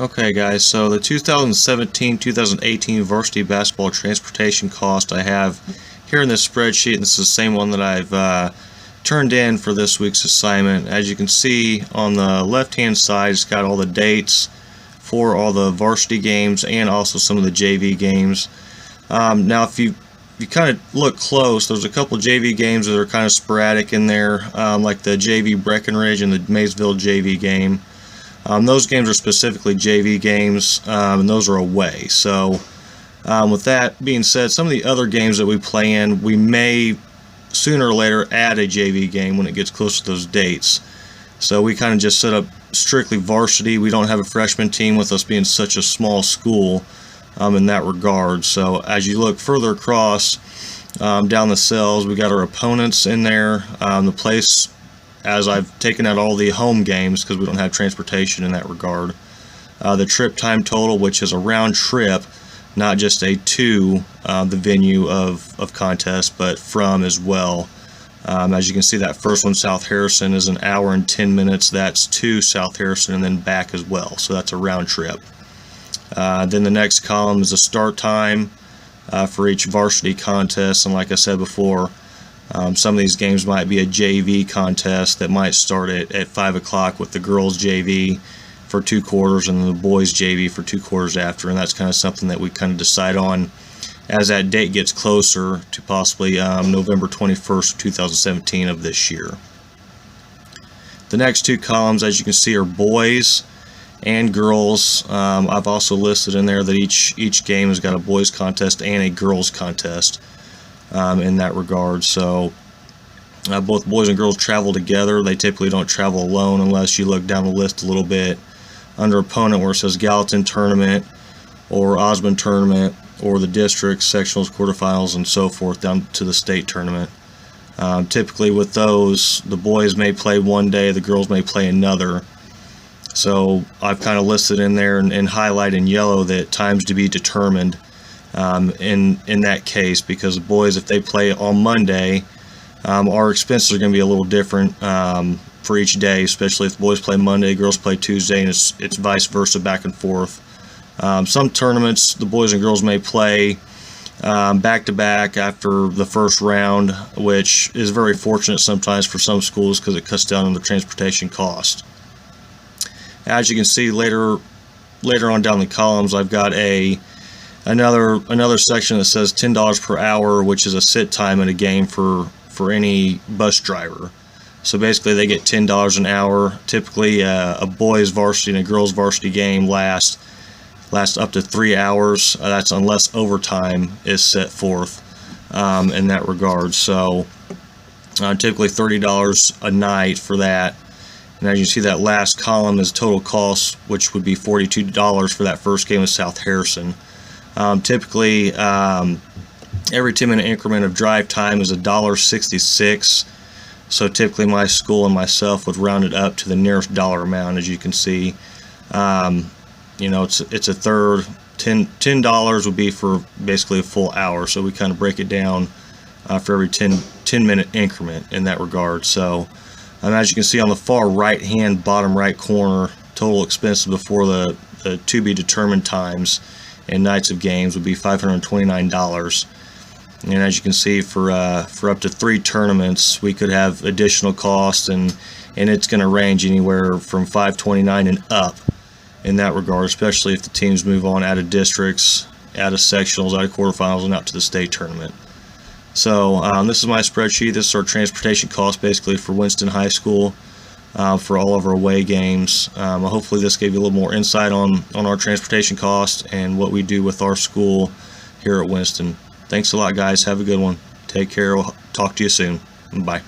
Okay guys, so the 2017-2018 varsity basketball transportation cost I have here in this spreadsheet, and this is the same one that I've turned in for this week's assignment. As you can see on the left hand side, it's got all the dates for all the varsity games and also some of the JV games. Now if you kind of look close, there's a couple JV games that are kind of sporadic in there, like the JV Breckenridge and the Maysville JV game. Those games are specifically JV games, and those are away. So with that being said, some of the other games that we play in, we may sooner or later add a JV game when it gets close to those dates. So we kind of just set up strictly varsity. We don't have a freshman team with us being such a small school in that regard. So as you look further across down the cells, we got our opponents in there. The place, as I've taken out all the home games because we don't have transportation in that regard. The trip time total, which is a round trip, not just a to the venue of contest, but from as well. As you can see, that first one, South Harrison, is 1 hour and 10 minutes. That's to South Harrison and then back as well. So that's a round trip. Then the next column is a start time for each varsity contest. And like I said before, some of these games might be a JV contest that might start at 5 o'clock with the girls JV for 2 quarters and the boys JV for 2 quarters after, and that's kind of something that we kind of decide on as that date gets closer to possibly November 21st, 2017 of this year. The next 2 columns, as you can see, are boys and girls. I've also listed in there that each game has got a boys contest and a girls contest. In that regard. So both boys and girls travel together. They typically don't travel alone unless you look down the list a little bit under opponent where it says Gallatin tournament or Osmond tournament or the district sectionals, quarterfinals, and so forth down to the state tournament. Typically with those, the boys may play one day, the girls may play another. So I've kind of listed in there and highlighted in yellow that times to be determined in that case, because the boys, if they play on Monday, our expenses are going to be a little different for each day, especially if the boys play Monday, girls play Tuesday, and it's vice versa, back and forth. Some tournaments the boys and girls may play back to back after the first round, which is very fortunate sometimes for some schools because it cuts down on the transportation cost. As you can see later on down the columns, I've got another section that says $10 per hour, which is a sit time in a game for any bus driver. So basically they get $10 an hour. Typically a boys varsity and a girls varsity game lasts up to 3 hours. That's unless overtime is set forth in that regard. So typically $30 a night for that. And as you see, that last column is total cost, which would be $42 for that first game with South Harrison. Typically, every 10-minute increment of drive time is $1.66. So typically my school and myself would round it up to the nearest dollar amount. As you can see, it's a third. $10 would be for basically a full hour. So we kind of break it down for every 10-minute increment in that regard. So as you can see on the far right-hand bottom right corner, total expenses before the to be determined times and nights of games would be $529. And as you can see, for up to 3 tournaments, we could have additional costs, and it's going to range anywhere from $529 and up in that regard, especially if the teams move on out of districts, out of sectionals, out of quarterfinals, and out to the state tournament. So this is my spreadsheet. This is our transportation cost basically for Winston High School for all of our away games. Hopefully this gave you a little more insight on our transportation cost and what we do with our school here at Winston. Thanks a lot, guys. Have a good one. Take care. We'll talk to you soon. Bye.